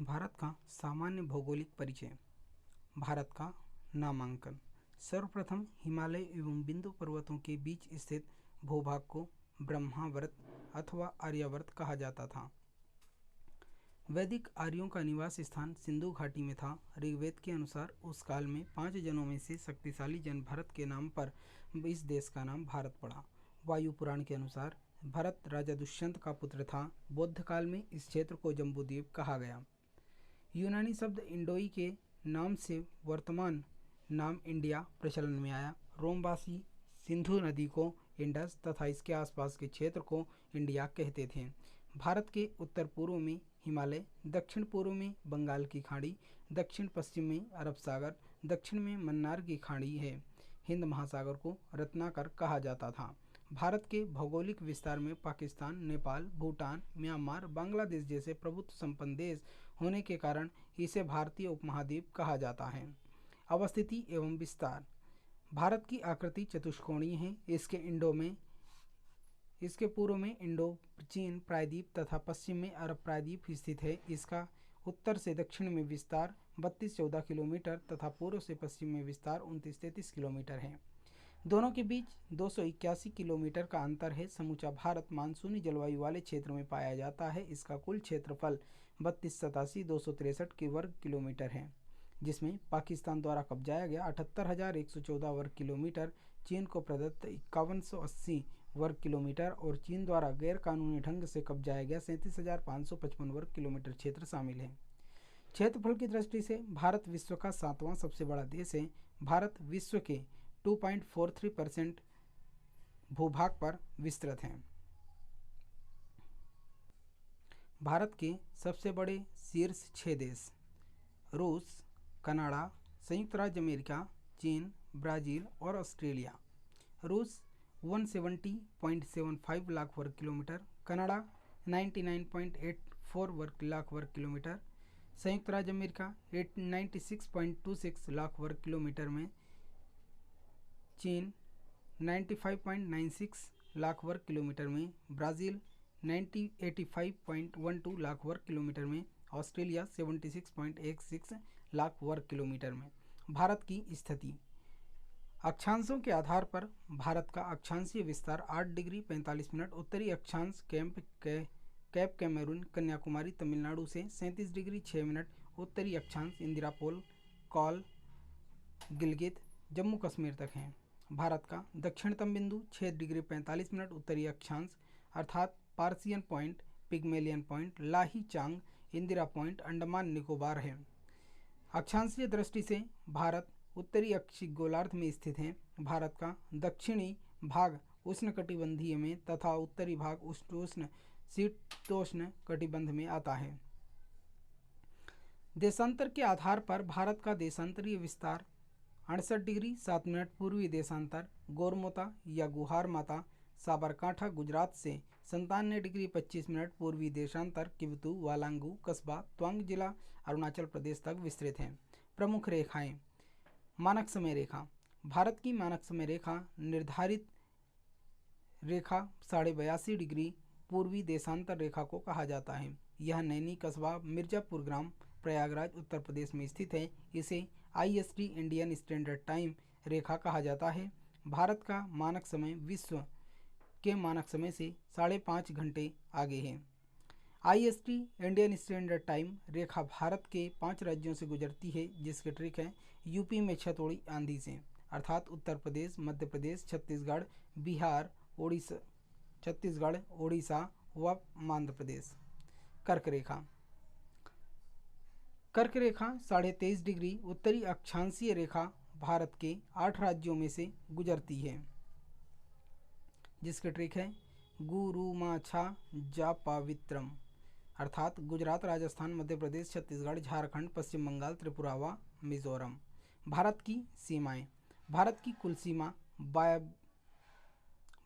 भारत का सामान्य भौगोलिक परिचय। भारत का नामांकन। सर्वप्रथम हिमालय एवं बिंदु पर्वतों के बीच स्थित भूभाग को ब्रह्मावर्त अथवा आर्यावर्त कहा जाता था। वैदिक आर्यों का निवास स्थान सिंधु घाटी में था। ऋग्वेद के अनुसार उस काल में 5 जनों में से शक्तिशाली जन भरत के नाम पर इस देश का नाम भारत पड़ा। वायु पुराण के अनुसार भरत राजा दुष्यंत का पुत्र था। बौद्ध काल में इस क्षेत्र को जम्बूद्वीप कहा गया। यूनानी शब्द इंडोई के नाम से वर्तमान नाम इंडिया प्रचलन में आया। रोमवासी सिंधु नदी को इंडस तथा इसके आसपास के क्षेत्र को इंडिया कहते थे। भारत के उत्तर पूर्व में हिमालय, दक्षिण पूर्व में बंगाल की खाड़ी, दक्षिण पश्चिम में अरब सागर, दक्षिण में मन्नार की खाड़ी है। हिंद महासागर को रत्नाकर कहा जाता था। भारत के भौगोलिक विस्तार में पाकिस्तान, नेपाल, भूटान, म्यांमार, बांग्लादेश जैसे प्रभुत्व संपन्न देश होने के कारण इसे भारतीय उपमहाद्वीप कहा जाता है। अवस्थिति एवं विस्तार। भारत की आकृति चतुष्कोणीय है। इसके पूर्व में इंडो चीन प्रायद्वीप तथा पश्चिम में अरब प्रायद्वीप स्थित है। इसका उत्तर से दक्षिण में विस्तार 32-14 किलोमीटर तथा पूर्व से पश्चिम में विस्तार 29-33 किलोमीटर है। दोनों के बीच 281 किलोमीटर का अंतर है। समूचा भारत मानसूनी जलवायु वाले क्षेत्र में पाया जाता है। इसका कुल क्षेत्रफल 32,87,263 के वर्ग किलोमीटर है, जिसमें पाकिस्तान द्वारा कब्जाया गया 78,114 वर्ग किलोमीटर, चीन को प्रदत्त 5180 वर्ग किलोमीटर और चीन द्वारा गैर कानूनी ढंग से कब्जाया गया 37,555 वर्ग किलोमीटर क्षेत्र शामिल है। क्षेत्रफल की दृष्टि से भारत विश्व का 7वां सबसे बड़ा देश है। भारत विश्व के 2.43% भूभाग पर विस्तृत हैं। भारत के सबसे बड़े शीर्ष 6 देश रूस, कनाडा, संयुक्त राज्य अमेरिका, चीन, ब्राज़ील और ऑस्ट्रेलिया। रूस 170.75 लाख वर्ग किलोमीटर, कनाडा 99.84 लाख वर्ग किलोमीटर, संयुक्त राज्य अमेरिका 96.26 लाख वर्ग किलोमीटर में, चीन 95.96 लाख वर्ग किलोमीटर में, ब्राज़ील 85.12 लाख वर्ग किलोमीटर में, ऑस्ट्रेलिया 76.16 लाख वर्ग किलोमीटर में। भारत की स्थिति। अक्षांशों के आधार पर भारत का अक्षांशीय विस्तार 8 डिग्री 45 मिनट उत्तरी अक्षांश कैप कैमरून कन्याकुमारी तमिलनाडु से 37 डिग्री 6 मिनट उत्तरी अक्षांश इंदिरा पोल कॉल गिलगित जम्मू कश्मीर तक है। भारत का दक्षिणतम बिंदु 6 डिग्री 45 मिनट उत्तरी अक्षांश अर्थात पार्सियन पॉइंट, पिग्मेलियन पॉइंट, लाही चांग, इंदिरा पॉइंट, अंडमान निकोबार है। अक्षांशीय दृष्टि से भारत उत्तरी अक्षीय गोलार्ध में स्थित है। भारत का दक्षिणी भाग उष्णकटिबंधीय में तथा उत्तरी भाग उष्ण शीतोष्ण कटिबंध में आता है। देशांतर के आधार पर भारत का देशांतरीय विस्तार 68 डिग्री 7 मिनट पूर्वी देशांतर गोरमोता या गुहार माता साबरकांठा गुजरात से 97 डिग्री 25 मिनट पूर्वी देशांतर किवतु वालांगू कस्बा त्वांग जिला अरुणाचल प्रदेश तक विस्तृत है। प्रमुख रेखाएं। मानक समय रेखा। भारत की मानक समय रेखा निर्धारित रेखा 82.5 डिग्री पूर्वी देशांतर रेखा को कहा जाता है। यह नैनी कस्बा मिर्जापुर ग्राम प्रयागराज उत्तर प्रदेश में स्थित है। इसे IST इंडियन स्टैंडर्ड टाइम रेखा कहा जाता है। भारत का मानक समय विश्व के मानक समय से 5.5 घंटे आगे है। IST इंडियन स्टैंडर्ड टाइम रेखा भारत के 5 राज्यों से गुजरती है, जिसके ट्रिक है यूपी में छतोड़ी आंधी से अर्थात उत्तर प्रदेश, मध्य प्रदेश, छत्तीसगढ़, बिहार, ओडिशा व मध्य प्रदेश। कर्क रेखा। कर्क रेखा 23.5 डिग्री उत्तरी अक्षांशीय रेखा भारत के 8 राज्यों में से गुजरती है, जिसके ट्रिक है गुरुमाछा जापावित्रम अर्थात गुजरात, राजस्थान, मध्य प्रदेश, छत्तीसगढ़, झारखंड, पश्चिम बंगाल, त्रिपुरा व मिजोरम। भारत की सीमाएं। भारत की कुल सीमा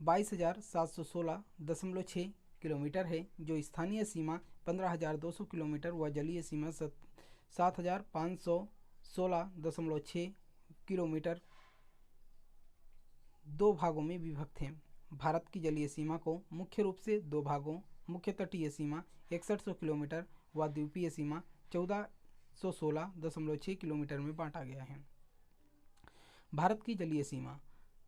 22,716.6 किलोमीटर है, जो स्थानीय सीमा 15,200 किलोमीटर व जलीय सीमा 7,516.6 किलोमीटर दो भागों में विभक्त हैं। भारत की जलीय सीमा को मुख्य रूप से 2 भागों मुख्य तटीय सीमा 6100 किलोमीटर व द्वीपीय सीमा 1416.6 किलोमीटर में बांटा गया है। भारत की जलीय सीमा।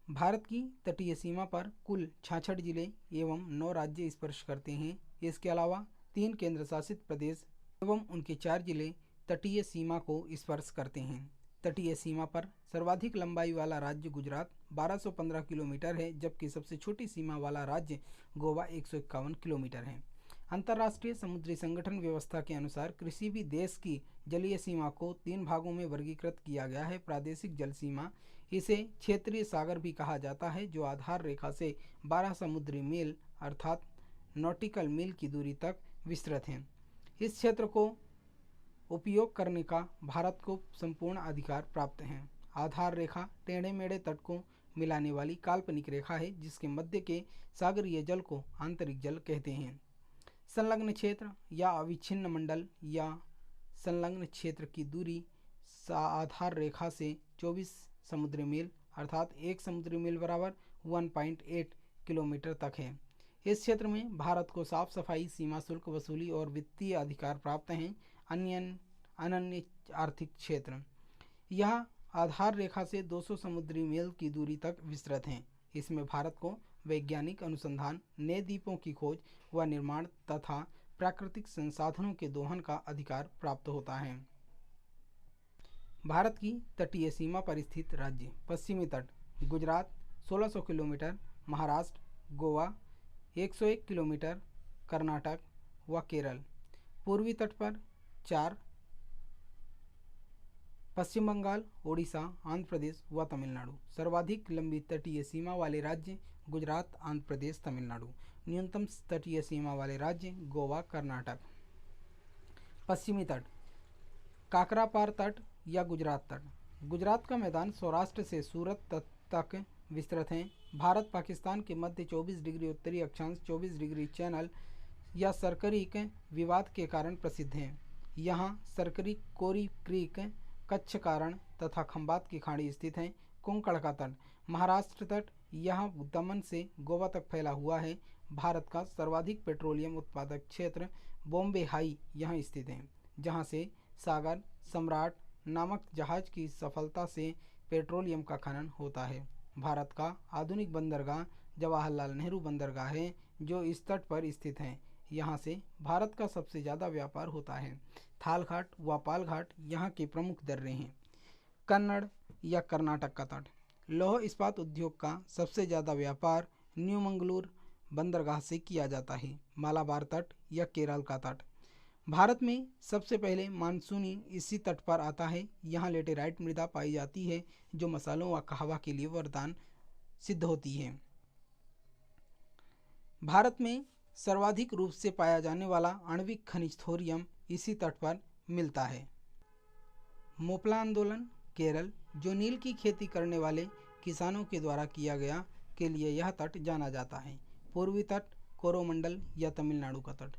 भारत की तटीय सीमा पर कुल 66 जिले एवं 9 राज्य स्पर्श करते हैं। इसके अलावा 3 केंद्र शासित प्रदेश एवं उनके 4 जिले तटीय सीमा को स्पर्श करते हैं। तटीय सीमा पर सर्वाधिक लंबाई वाला राज्य गुजरात 1215 किलोमीटर है, जबकि सबसे छोटी सीमा वाला राज्य गोवा 151 किलोमीटर है। अंतर्राष्ट्रीय समुद्री संगठन व्यवस्था के अनुसार किसी भी देश की जलीय सीमा को 3 भागों में वर्गीकृत किया गया है। प्रादेशिक जल सीमा, इसे क्षेत्रीय सागर भी कहा जाता है, जो आधार रेखा से 12 समुद्री मील अर्थात नॉटिकल मील की दूरी तक विस्तृत है। इस क्षेत्र को उपयोग करने का भारत को संपूर्ण अधिकार प्राप्त है। आधार रेखा टेढ़े मेढ़े तट को मिलाने वाली काल्पनिक रेखा है, जिसके मध्य के सागरीय जल को आंतरिक जल कहते हैं। संलग्न क्षेत्र या अविच्छिन्न मंडल या संलग्न क्षेत्र की दूरी आधार रेखा से 24 समुद्री मील अर्थात 1 समुद्री मील बराबर 1.8 किलोमीटर तक है। इस क्षेत्र में भारत को साफ सफाई, सीमा शुल्क वसूली और वित्तीय अधिकार प्राप्त हैं। अनन्य आर्थिक क्षेत्र, यह आधार रेखा से 200 समुद्री मील की दूरी तक विस्तृत हैं। इसमें भारत को वैज्ञानिक अनुसंधान, नए द्वीपों की खोज व निर्माण तथा प्राकृतिक संसाधनों के दोहन का अधिकार प्राप्त होता है। भारत की तटीय सीमा पर स्थित राज्य। पश्चिमी तट गुजरात 1600 किलोमीटर, महाराष्ट्र, गोवा 101 किलोमीटर, कर्नाटक व केरल। पूर्वी तट पर 4 पश्चिम बंगाल, ओडिशा, आंध्र प्रदेश व तमिलनाडु। सर्वाधिक लंबी तटीय सीमा वाले राज्य गुजरात, आंध्र प्रदेश, तमिलनाडु। न्यूनतम तटीय सीमा वाले राज्य गोवा, कर्नाटक। पश्चिमी तट काकरापार तट या गुजरात तट। गुजरात का मैदान सौराष्ट्र से सूरत तक विस्तृत है। भारत पाकिस्तान के मध्य 24 डिग्री उत्तरी अक्षांश 24 डिग्री चैनल या सरकरी विवाद के कारण प्रसिद्ध है। यहाँ सरकरी, कोरी क्रीक, कच्छ कारण तथा खंबात की खाड़ी स्थित हैं। कोंकण का तट महाराष्ट्र तट, यह दमन से गोवा तक फैला हुआ है। भारत का सर्वाधिक पेट्रोलियम उत्पादक क्षेत्र बॉम्बे हाई यहाँ स्थित है, जहाँ से सागर सम्राट नामक जहाज की सफलता से पेट्रोलियम का खनन होता है। भारत का आधुनिक बंदरगाह जवाहरलाल नेहरू बंदरगाह है, जो इस तट पर स्थित है। यहाँ से भारत का सबसे ज़्यादा व्यापार होता है। थाल घाट व पाल घाट यहाँ के प्रमुख दर्रे हैं। कन्नड़ या कर्नाटक का तट लौह इस्पात उद्योग का सबसे ज़्यादा व्यापार न्यू मंगलूर बंदरगाह से किया जाता है। मालाबार तट या केरल का तट भारत में सबसे पहले मानसूनी इसी तट पर आता है। यहाँ लेटेराइट मृदा पाई जाती है, जो मसालों व कहवा के लिए वरदान सिद्ध होती है। भारत में सर्वाधिक रूप से पाया जाने वाला आणविक खनिज थोरियम इसी तट पर मिलता है। मोपला आंदोलन केरल, जो नील की खेती करने वाले किसानों के द्वारा किया गया, के लिए यह तट जाना जाता है। पूर्वी तट कोरोमंडल या तमिलनाडु का तट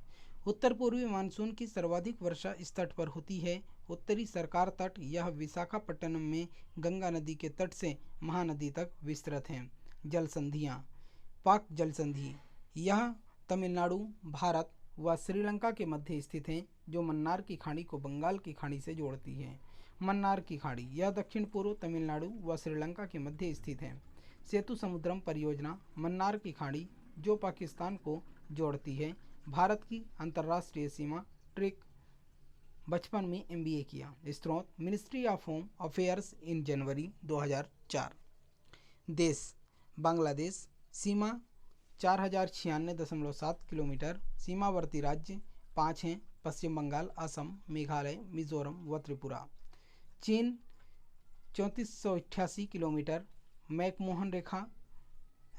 उत्तर पूर्वी मानसून की सर्वाधिक वर्षा इस तट पर होती है। उत्तरी सरकार तट यह विशाखापट्टनम में गंगा नदी के तट से महानदी तक विस्तृत हैं। जल संधियाँ पाक जल संधि यह तमिलनाडु, भारत व श्रीलंका के मध्य स्थित हैं, जो मन्नार की खाड़ी को बंगाल की खाड़ी से जोड़ती है। मन्नार की खाड़ी यह दक्षिण पूर्व तमिलनाडु व श्रीलंका के मध्य स्थित है। सेतु समुद्रम परियोजना मन्नार की खाड़ी, जो पाकिस्तान को जोड़ती है। भारत की अंतर्राष्ट्रीय सीमा ट्रिक, बचपन में MBA किया। स्रोत ministry of home affairs in January 2004। देश बांग्लादेश, सीमा 4096.7 किलोमीटर। सीमावर्ती राज्य 5 हैं: पश्चिम बंगाल, असम, मेघालय, मिजोरम व त्रिपुरा। चीन 3488 किलोमीटर। मैकमोहन रेखा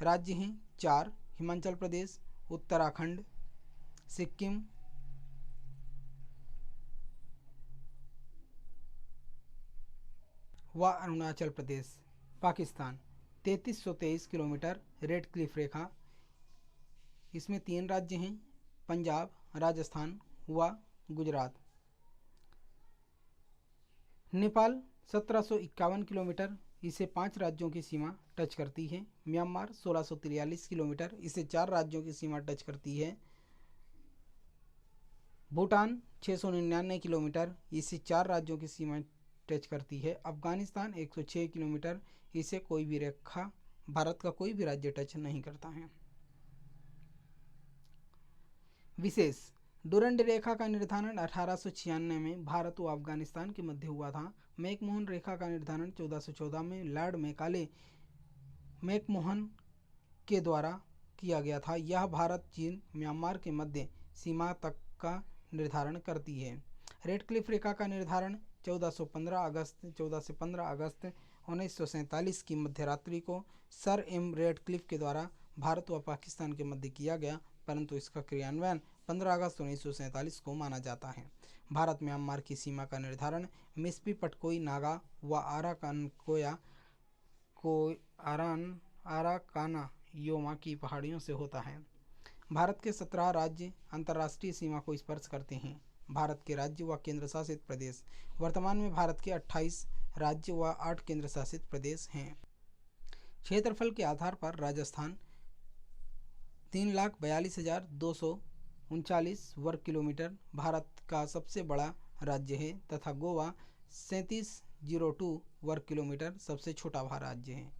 राज्य हैं 4: हिमाचल प्रदेश, उत्तराखंड, सिक्किम, व Arunachal Pradesh. Pakistan 3323 kilometre. Red Cliff रेखा, इसमें 3 राज्य हैं: पंजाब, राजस्थान व गुजरात। नेपाल 1751 किलोमीटर, इसे 5 राज्यों की सीमा टच करती है। म्यांमार 1643 किलोमीटर, इसे 4 राज्यों की सीमा टच करती है। भूटान 699 किलोमीटर, इसे 4 राज्यों की सीमा टच करती है। अफगानिस्तान 106 किलोमीटर, इसे कोई भी रेखा भारत का कोई भी राज्य टच नहीं करता है। विशेष डुरंड रेखा का निर्धारण 1896 में भारत व अफगानिस्तान के मध्य हुआ था। मैकमोहन रेखा का निर्धारण 1414 में लॉर्ड मैकमोहन के द्वारा किया गया था। यह भारत चीन म्यांमार के मध्य सीमा तक का निर्धारण करती है। रेडक्लिफ रेखा का निर्धारण 14 से 15 अगस्त 1947 की मध्यरात्रि को सर एम रेडक्लिफ के द्वारा भारत व पाकिस्तान के मध्य किया गया, परंतु इसका क्रियान्वयन 15 अगस्त 1947 को माना जाता है। भारत म्यांमार की सीमा का निर्धारण मिस्पी पटकोई नागा व आराकाना योमा की पहाड़ियों से होता है। भारत के 17 राज्य अंतर्राष्ट्रीय सीमा को स्पर्श करते हैं। भारत के राज्य व केंद्र शासित प्रदेश। वर्तमान में भारत के 28 राज्य व 8 केंद्र शासित प्रदेश हैं। क्षेत्रफल के आधार पर राजस्थान 3,42,239 वर्ग किलोमीटर भारत का सबसे बड़ा राज्य है तथा गोवा 3702 वर्ग किलोमीटर सबसे छोटा राज्य है।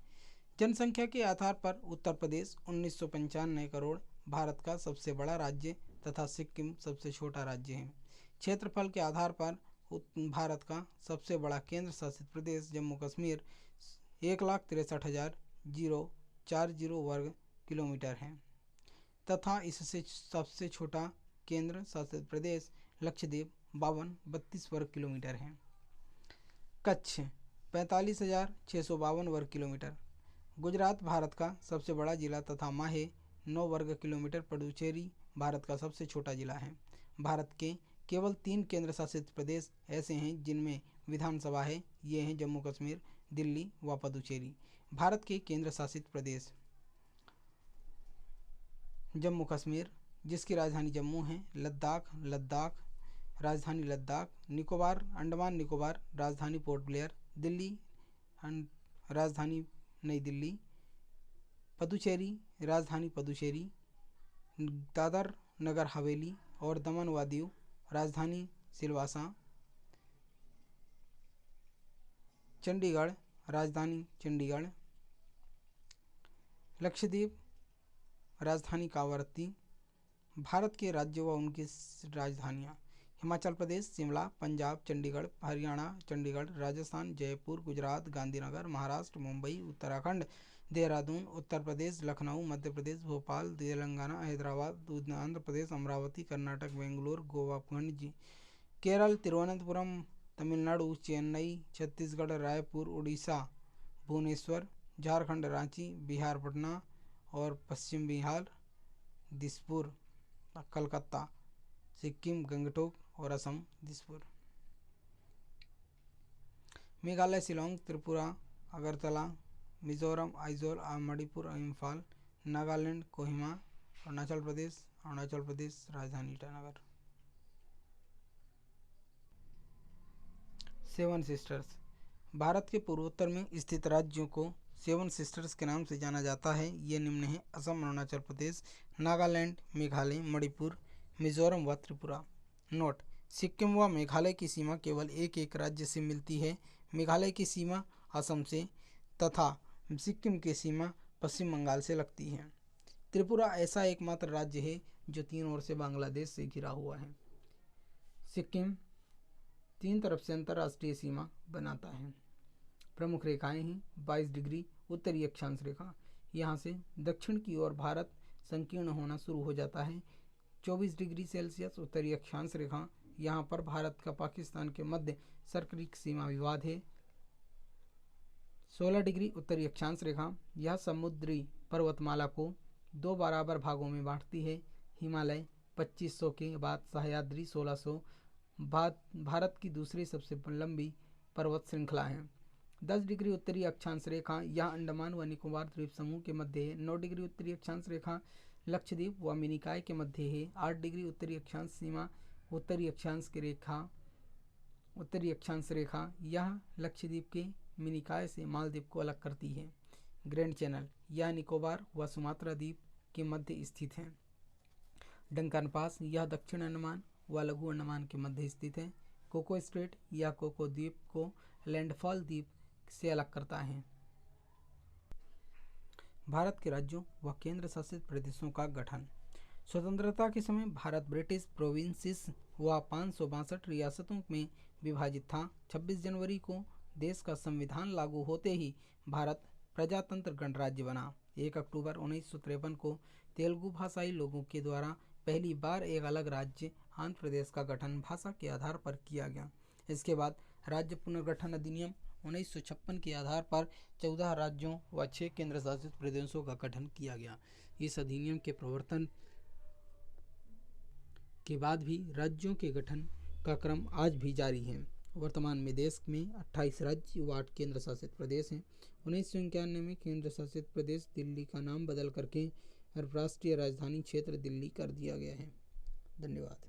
जनसंख्या के आधार पर उत्तर प्रदेश 1995 करोड़ भारत का सबसे बड़ा राज्य तथा सिक्किम सबसे छोटा राज्य है। क्षेत्रफल के आधार पर भारत का सबसे बड़ा केंद्र शासित प्रदेश जम्मू कश्मीर 1,63,040 वर्ग किलोमीटर है तथा इससे सबसे छोटा केंद्र शासित प्रदेश लक्षद्वीप 32 वर्ग किलोमीटर है। कच्छ 45,652 वर्ग किलोमीटर। गुजरात भारत का सबसे बड़ा जिला तथा माहे 9 वर्ग किलोमीटर। पुडुचेरी भारत का सबसे छोटा जिला है। भारत के केवल 3 केंद्र शासित प्रदेश ऐसे हैं जिनमें विधानसभा है, ये हैं जम्मू कश्मीर, दिल्ली व पुडुचेरी। भारत के केंद्र शासित प्रदेश जम्मू कश्मीर जिसकी राजधानी जम्मू है, लद्दाख राजधानी लद्दाख, निकोबार अंडमान निकोबार राजधानी पोर्ट ब्लेयर, दिल्ली राजधानी नई दिल्ली, पुडुचेरी राजधानी पुडुचेरी, दादर नगर हवेली और दमन व दीव राजधानी सिलवासा, चंडीगढ़ राजधानी चंडीगढ़, लक्षद्वीप राजधानी कावरत्ती। भारत के राज्य व उनकी राजधानियाँ: हिमाचल प्रदेश शिमला, पंजाब चंडीगढ़, हरियाणा चंडीगढ़, राजस्थान जयपुर, गुजरात गांधीनगर, महाराष्ट्र मुंबई, उत्तराखंड देहरादून, उत्तर प्रदेश लखनऊ, मध्य प्रदेश भोपाल, तेलंगाना हैदराबाद, आंध्र प्रदेश अमरावती, कर्नाटक बेंगलुरु, गोवा पणजी, केरल तिरुवनंतपुरम, तमिलनाडु चेन्नई, छत्तीसगढ़ रायपुर, उड़ीसा भुवनेश्वर, झारखंड रांची, बिहार पटना और पश्चिम बिहार दिसपुर, कलकत्ता, सिक्किम गंगटोक और असम दिसपुर। मेघालय शिलोंग, त्रिपुरा अगरतला, मिजोरम आइजोल, मणिपुर इम्फाल, नागालैंड कोहिमा, अरुणाचल प्रदेश राजधानी ईटानगर। 7 सिस्टर्स। भारत के पूर्वोत्तर में स्थित राज्यों को 7 सिस्टर्स के नाम से जाना जाता है। ये निम्न हैं: असम, अरुणाचल प्रदेश, नागालैंड, मेघालय, मणिपुर, मिजोरम व त्रिपुरा। नोट: सिक्किम व मेघालय की सीमा केवल एक राज्य से मिलती है। मेघालय की सीमा असम से तथा सिक्किम की सीमा पश्चिम बंगाल से लगती है। त्रिपुरा ऐसा एकमात्र राज्य है जो 3 ओर से बांग्लादेश से घिरा हुआ है। सिक्किम 3 तरफ से अंतर्राष्ट्रीय सीमा बनाता है। प्रमुख रेखाएं हैं: 22 डिग्री उत्तरी अक्षांश रेखा, यहाँ से दक्षिण की ओर भारत संकीर्ण होना शुरू हो जाता है। 24 डिग्री सेल्सियस उत्तरी अक्षांश रेखा, यहाँ पर भारत का पाकिस्तान के मध्य सर्करिक सीमा विवाद है। 16 डिग्री उत्तरी अक्षांश रेखा, यह समुद्री पर्वतमाला को 2 बराबर भागों में बांटती है। हिमालय 2500 के बाद सह्याद्री 1600 भारत की दूसरी सबसे लंबी पर्वत श्रृंखला है। 10 डिग्री उत्तरी अक्षांश रेखा, यह अंडमान व निकोबार द्वीप समूह के मध्य है। 9 डिग्री उत्तरी अक्षांश रेखा लक्षद्वीप व मिनिकॉय के मध्य है। 8 डिग्री उत्तरी अक्षांश सीमा उत्तरी अक्षांश रेखा, यह लक्षद्वीप के मिनिकॉय से मालदीव को अलग करती है। ग्रैंड चैनल, यह निकोबार व सुमात्रा द्वीप के मध्य स्थित है। डंकन पास, यह दक्षिण अंडमान व लघु अंडमान के मध्य स्थित है। कोको स्ट्रेट या कोको द्वीप को लैंडफॉल द्वीप से अलग करता है। भारत के राज्यों व केंद्र शासित प्रदेशों का गठन। स्वतंत्रता के समय भारत ब्रिटिश प्रोविंसेस व 562 रियासतों में विभाजित था। 26 जनवरी को देश का संविधान लागू होते ही भारत प्रजातंत्र गणराज्य बना। 1 अक्टूबर 1953 को तेलुगु भाषाई लोगों के द्वारा पहली बार एक अलग राज्य आंध्र प्रदेश का गठन भाषा के आधार पर किया गया। इसके बाद राज्य पुनर्गठन अधिनियम 1956 के आधार पर 14 राज्यों व 6 केंद्र शासित प्रदेशों का गठन किया गया। इस अधिनियम के प्रवर्तन के बाद भी राज्यों के गठन का क्रम आज भी जारी है। वर्तमान में देश में 28 राज्य व 8 केंद्र शासित प्रदेश हैं। 1991 में केंद्र शासित प्रदेश दिल्ली का नाम बदल करके राष्ट्रीय राजधानी क्षेत्र दिल्ली कर दिया गया है। धन्यवाद।